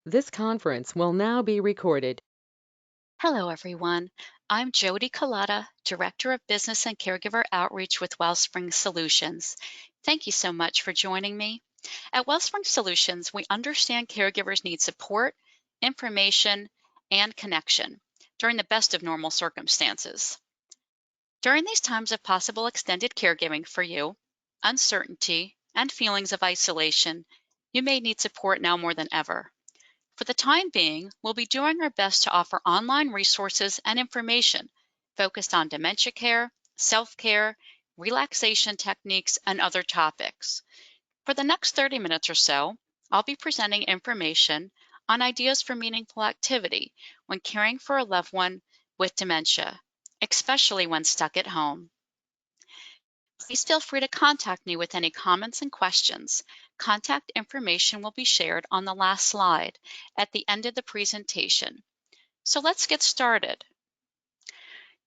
This conference will now be recorded. Hello, everyone. I'm Jody Collada, Director of Business and Caregiver Outreach with Wellspring Solutions. Thank you so much for joining me. At Wellspring Solutions, we understand caregivers need support, information, and connection during the best of normal circumstances. During these times of possible extended caregiving for you, uncertainty, and feelings of isolation, you may need support now more than ever. For the time being, we'll be doing our best to offer online resources and information focused on dementia care, self-care, relaxation techniques, and other topics. For the next 30 minutes or so, I'll be presenting information on ideas for meaningful activity when caring for a loved one with dementia, especially when stuck at home. Please feel free to contact me with any comments and questions. Contact information will be shared on the last slide at the end of the presentation. So let's get started.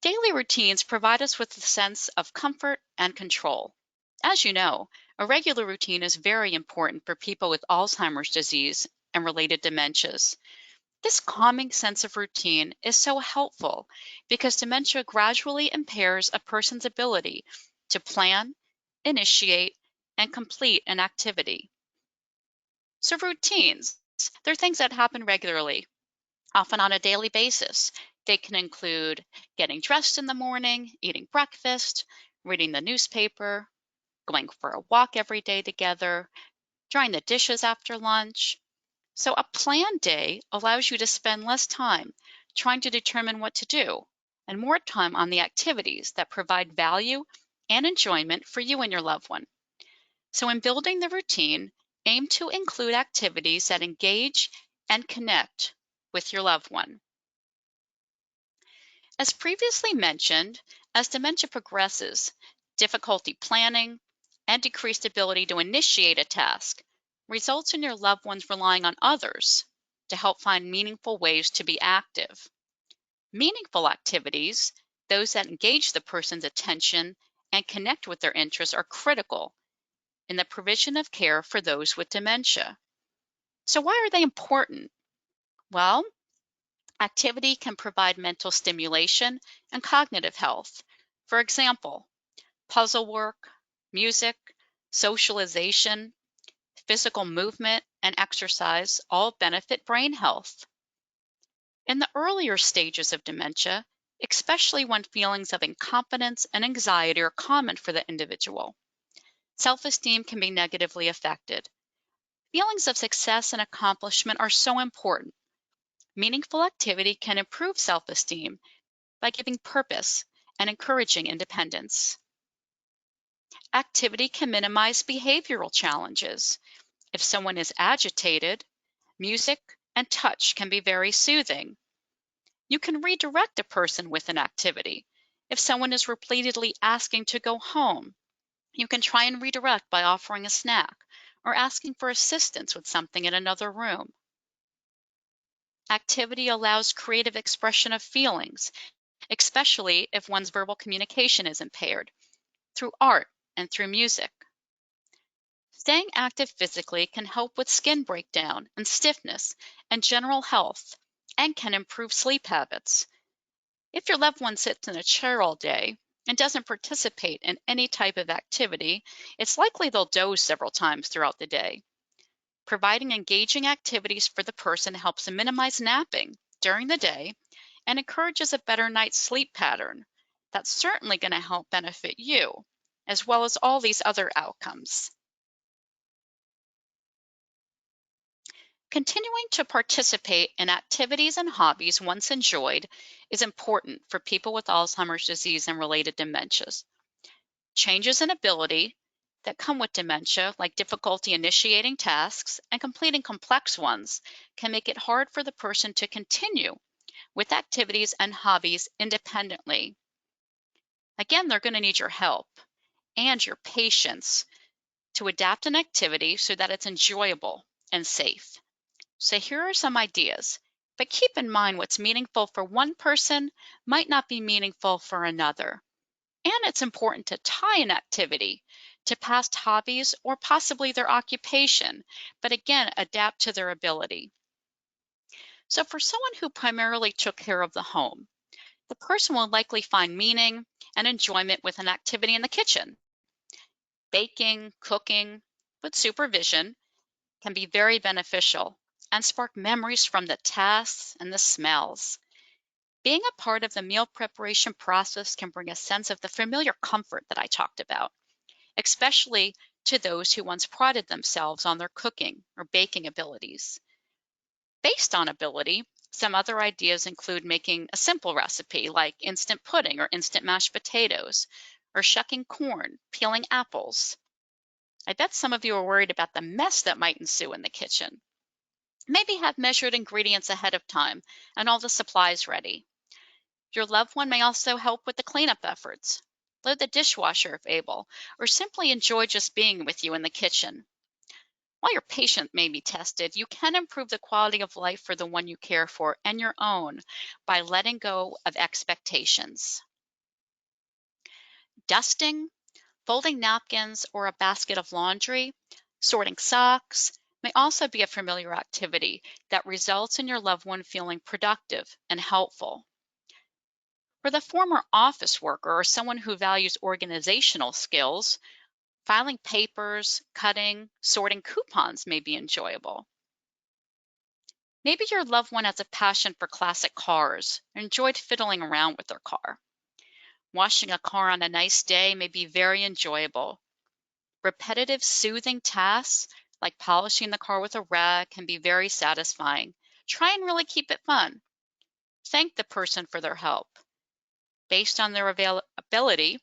Daily routines provide us with a sense of comfort and control. As you know, a regular routine is very important for people with Alzheimer's disease and related dementias. This calming sense of routine is so helpful because dementia gradually impairs a person's ability to plan, initiate, and complete an activity. So routines, they're things that happen regularly, often on a daily basis. They can include getting dressed in the morning, eating breakfast, reading the newspaper, going for a walk every day together, drying the dishes after lunch. So a planned day allows you to spend less time trying to determine what to do and more time on the activities that provide value and enjoyment for you and your loved one. So in building the routine, aim to include activities that engage and connect with your loved one. As previously mentioned, as dementia progresses, difficulty planning and decreased ability to initiate a task results in your loved ones relying on others to help find meaningful ways to be active. Meaningful activities, those that engage the person's attention and connect with their interests, are critical in the provision of care for those with dementia. So why are they important? Well, activity can provide mental stimulation and cognitive health. For example, puzzle work, music, socialization, physical movement, and exercise all benefit brain health. In the earlier stages of dementia, especially when feelings of incompetence and anxiety are common for the individual, self-esteem can be negatively affected. Feelings of success and accomplishment are so important. Meaningful activity can improve self-esteem by giving purpose and encouraging independence. Activity can minimize behavioral challenges. If someone is agitated, music and touch can be very soothing. You can redirect a person with an activity. If someone is repeatedly asking to go home, you can try and redirect by offering a snack or asking for assistance with something in another room. Activity allows creative expression of feelings, especially if one's verbal communication is impaired, through art and through music. Staying active physically can help with skin breakdown and stiffness and general health, and can improve sleep habits. If your loved one sits in a chair all day and doesn't participate in any type of activity, it's likely they'll doze several times throughout the day. Providing engaging activities for the person helps minimize napping during the day and encourages a better night's sleep pattern. That's certainly going to help benefit you, as well as all these other outcomes. Continuing to participate in activities and hobbies once enjoyed is important for people with Alzheimer's disease and related dementias. Changes in ability that come with dementia, like difficulty initiating tasks and completing complex ones, can make it hard for the person to continue with activities and hobbies independently. Again, they're going to need your help and your patience to adapt an activity so that it's enjoyable and safe. So here are some ideas, but keep in mind what's meaningful for one person might not be meaningful for another. And it's important to tie an activity to past hobbies or possibly their occupation, but again, adapt to their ability. So, for someone who primarily took care of the home, the person will likely find meaning and enjoyment with an activity in the kitchen. Baking, cooking, with supervision can be very beneficial and spark memories from the tasks and the smells. Being a part of the meal preparation process can bring a sense of the familiar comfort that I talked about, especially to those who once prided themselves on their cooking or baking abilities. Based on ability, some other ideas include making a simple recipe like instant pudding or instant mashed potatoes, or shucking corn, peeling apples. I bet some of you are worried about the mess that might ensue in the kitchen. Maybe have measured ingredients ahead of time and all the supplies ready. Your loved one may also help with the cleanup efforts, load the dishwasher if able, or simply enjoy just being with you in the kitchen. While your patient may be tested, you can improve the quality of life for the one you care for and your own by letting go of expectations. Dusting, folding napkins, or a basket of laundry, sorting socks may also be a familiar activity that results in your loved one feeling productive and helpful. For the former office worker or someone who values organizational skills, filing papers, cutting, sorting coupons may be enjoyable. Maybe your loved one has a passion for classic cars or enjoyed fiddling around with their car. Washing a car on a nice day may be very enjoyable. Repetitive, soothing tasks like polishing the car with a rag can be very satisfying. Try and really keep it fun. Thank the person for their help. Based on their availability,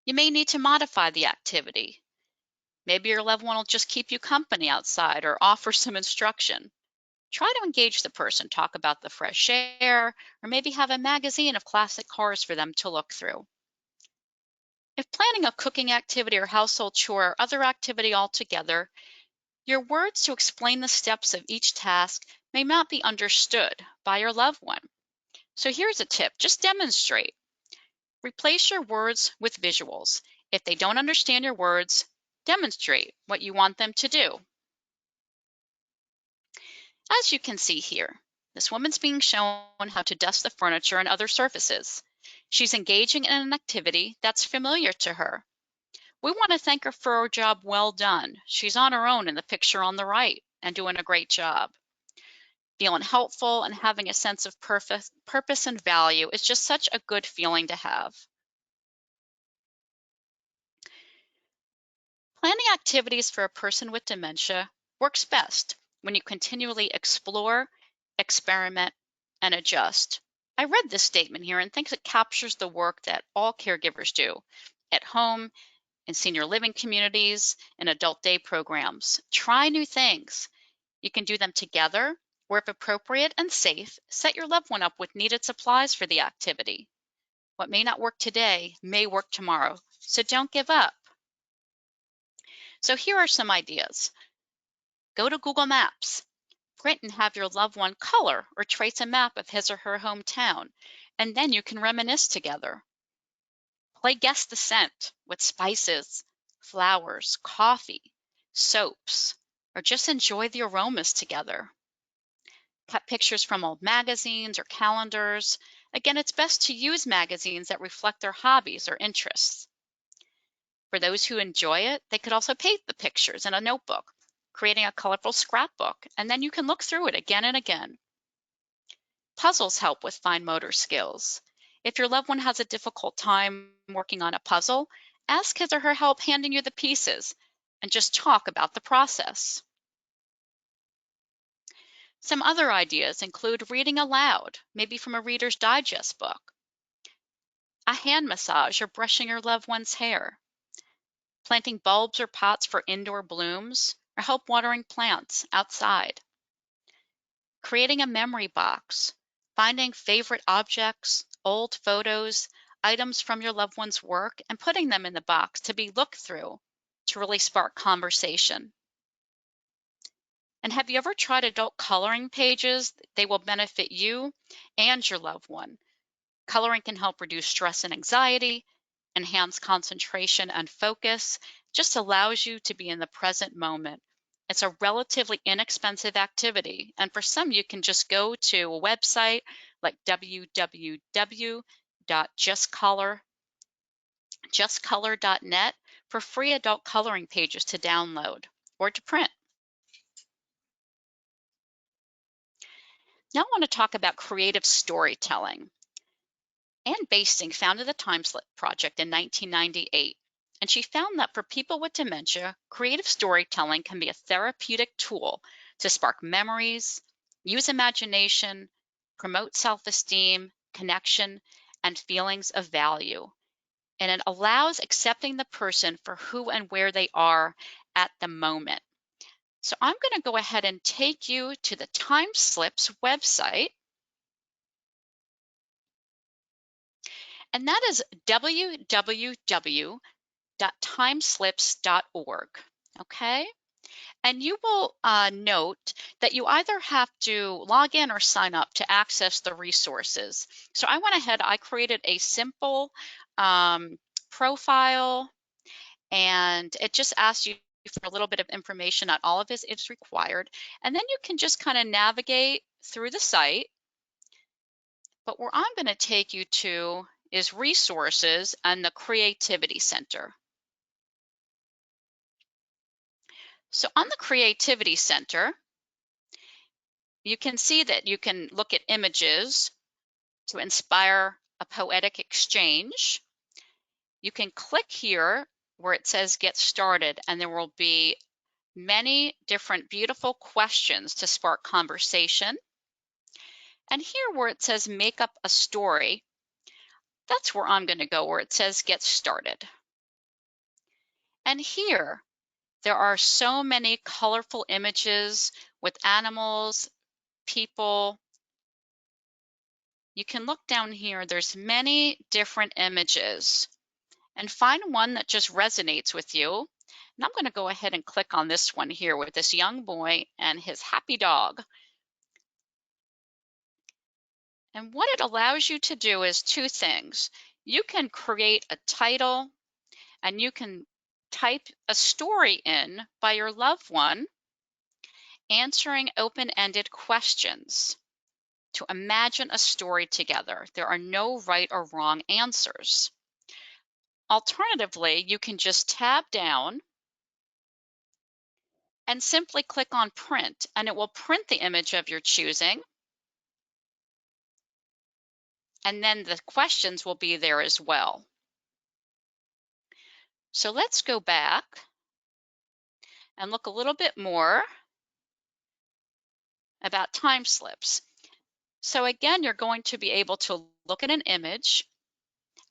you may need to modify the activity. Maybe your loved one will just keep you company outside or offer some instruction. Try to engage the person, talk about the fresh air, or maybe have a magazine of classic cars for them to look through. If planning a cooking activity or household chore or other activity altogether, your words to explain the steps of each task may not be understood by your loved one. So here's a tip, just demonstrate. Replace your words with visuals. If they don't understand your words, demonstrate what you want them to do. As you can see here, this woman's being shown how to dust the furniture and other surfaces. She's engaging in an activity that's familiar to her. We want to thank her for her job well done. She's on her own in the picture on the right and doing a great job. Feeling helpful and having a sense of purpose and value is just such a good feeling to have. Planning activities for a person with dementia works best when you continually explore, experiment, and adjust. I read this statement here and think it captures the work that all caregivers do at home, in senior living communities, and adult day programs. Try new things. You can do them together, or if appropriate and safe, set your loved one up with needed supplies for the activity. What may not work today may work tomorrow, so don't give up. So here are some ideas. Go to Google Maps, print and have your loved one color or trace a map of his or her hometown, and then you can reminisce together. Play Guess the Scent with spices, flowers, coffee, soaps, or just enjoy the aromas together. Cut pictures from old magazines or calendars. Again, it's best to use magazines that reflect their hobbies or interests. For those who enjoy it, they could also paint the pictures in a notebook, creating a colorful scrapbook, and then you can look through it again and again. Puzzles help with fine motor skills. If your loved one has a difficult time working on a puzzle, ask his or her help handing you the pieces and just talk about the process. Some other ideas include reading aloud, maybe from a Reader's Digest book, a hand massage or brushing your loved one's hair, planting bulbs or pots for indoor blooms, or help watering plants outside, creating a memory box, finding favorite objects, old photos, items from your loved one's work, and putting them in the box to be looked through to really spark conversation. And have you ever tried adult coloring pages? They will benefit you and your loved one. Coloring can help reduce stress and anxiety, enhance concentration and focus, just allows you to be in the present moment It's a relatively inexpensive activity, and for some, you can just go to a website like www.justcolor.net for free adult coloring pages to download or to print. Now I want to talk about creative storytelling. Anne Basting founded the Timeslip Project in 1998, and she found that for people with dementia, creative storytelling can be a therapeutic tool to spark memories, use imagination, promote self-esteem, connection, and feelings of value. And it allows accepting the person for who and where they are at the moment. So I'm going to go ahead and take you to the Timeslips website, and that is www.timeslips.org. Okay, and you will note that you either have to log in or sign up to access the resources. So I went ahead, I created a simple profile, and it just asks you for a little bit of information. Not all of it is required, and then you can just kind of navigate through the site. But where I'm going to take you to is resources and the Creativity Center. So on the Creativity Center, you can see that you can look at images to inspire a poetic exchange. You can click here where it says Get Started, and there will be many different beautiful questions to spark conversation. And here where it says Make Up a Story, that's where I'm going to go, where it says Get Started. And here, there are so many colorful images with animals, people. You can look down here, there's many different images, and find one that just resonates with you. And I'm going to go ahead and click on this one here with this young boy and his happy dog. And what it allows you to do is two things. You can create a title, and you can type a story in by your loved one answering open-ended questions to imagine a story together. There are no right or wrong answers. Alternatively, you can just tab down and simply click on print, and it will print the image of your choosing. And then the questions will be there as well. So let's go back and look a little bit more about time slips. So again, you're going to be able to look at an image,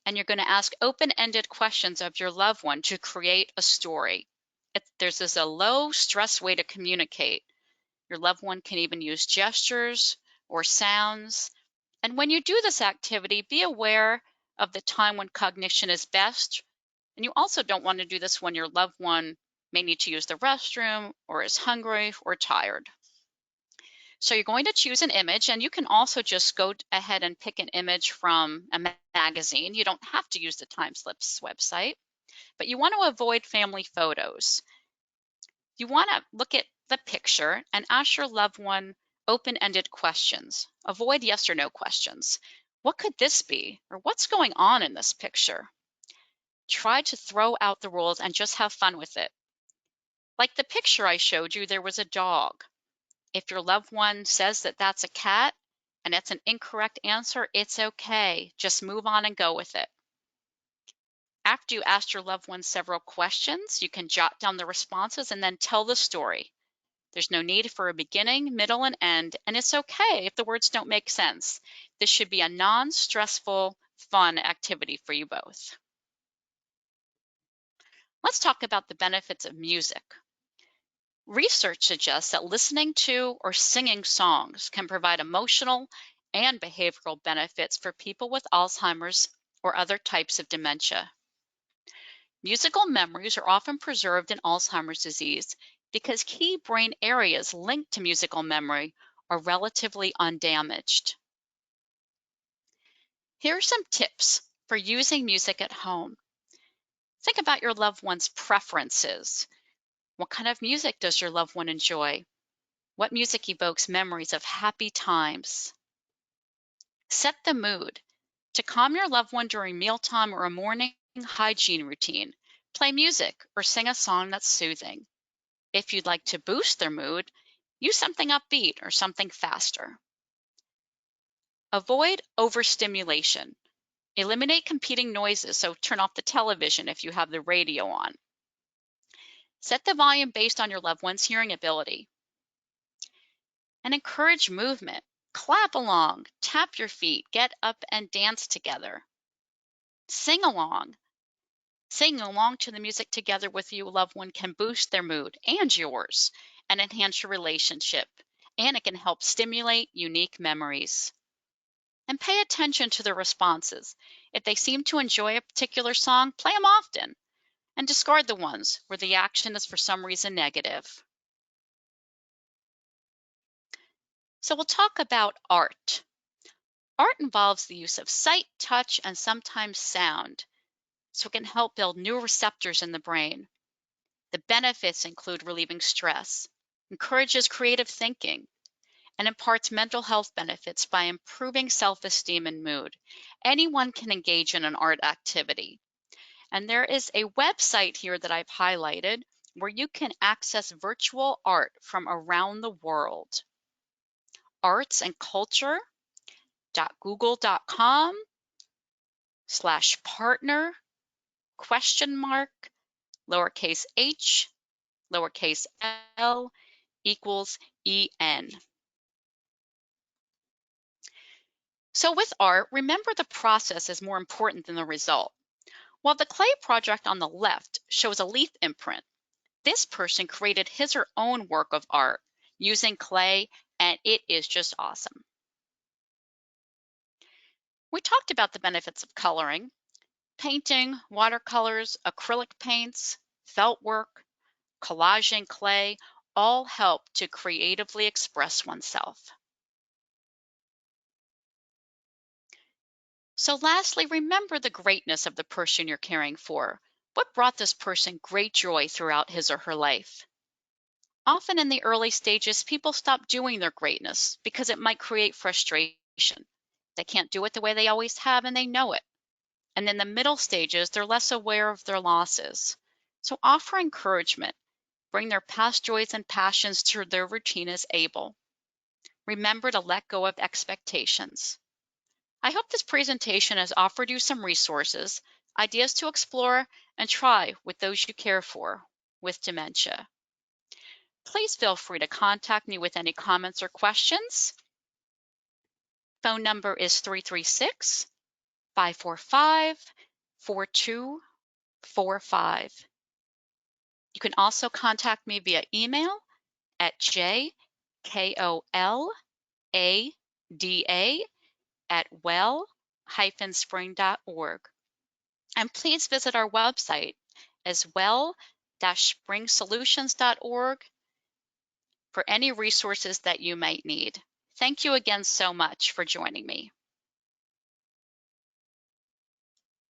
and you're going to ask open-ended questions of your loved one to create a story. There's a low stress way to communicate. Your loved one can even use gestures or sounds. And when you do this activity, be aware of the time when cognition is best. And you also don't want to do this when your loved one may need to use the restroom or is hungry or tired. So you're going to choose an image, and you can also just go ahead and pick an image from a magazine. You don't have to use the Timeslips website, but you want to avoid family photos. You want to look at the picture and ask your loved one open-ended questions. Avoid yes or no questions. What could this be? Or what's going on in this picture? Try to throw out the rules and just have fun with it. Like the picture I showed you, there was a dog. If your loved one says that that's a cat and it's an incorrect answer, it's okay. Just move on and go with it. After you ask your loved one several questions, you can jot down the responses and then tell the story. There's no need for a beginning, middle, and end, and it's okay if the words don't make sense. This should be a non-stressful, fun activity for you both. Let's talk about the benefits of music. Research suggests that listening to or singing songs can provide emotional and behavioral benefits for people with Alzheimer's or other types of dementia. Musical memories are often preserved in Alzheimer's disease because key brain areas linked to musical memory are relatively undamaged. Here are some tips for using music at home. Think about your loved one's preferences. What kind of music does your loved one enjoy? What music evokes memories of happy times? Set the mood. To calm your loved one during mealtime or a morning hygiene routine, play music or sing a song that's soothing. If you'd like to boost their mood, use something upbeat or something faster. Avoid overstimulation. Eliminate competing noises, so turn off the television if you have the radio on. Set the volume based on your loved one's hearing ability. And encourage movement. Clap along, tap your feet, get up and dance together. Sing along. Singing along to the music together with your loved one can boost their mood and yours and enhance your relationship. And it can help stimulate unique memories. And pay attention to their responses. If they seem to enjoy a particular song, play them often. And discard the ones where the action is for some reason negative. So we'll talk about art. Art involves the use of sight, touch, and sometimes sound, so it can help build new receptors in the brain. The benefits include relieving stress, encourages creative thinking, and imparts mental health benefits by improving self-esteem and mood. Anyone can engage in an art activity. And there is a website here that I've highlighted where you can access virtual art from around the world. artsandculture.google.com/partner ? Lowercase h, lowercase l, equals EN. So with art, remember the process is more important than the result. While the clay project on the left shows a leaf imprint, this person created his or her own work of art using clay, and it is just awesome. We talked about the benefits of coloring. Painting, watercolors, acrylic paints, felt work, collaging clay all help to creatively express oneself. So lastly, remember the greatness of the person you're caring for. What brought this person great joy throughout his or her life? Often in the early stages, people stop doing their greatness because it might create frustration. They can't do it the way they always have, and they know it. And in the middle stages, they're less aware of their losses. So offer encouragement. Bring their past joys and passions to their routine as able. Remember to let go of expectations. I hope this presentation has offered you some resources, ideas to explore and try with those you care for with dementia. Please feel free to contact me with any comments or questions. Phone number is 336-545-4245. You can also contact me via email at jkolada@well-spring.org. And please visit our website as well-springsolutions.org for any resources that you might need. Thank you again so much for joining me.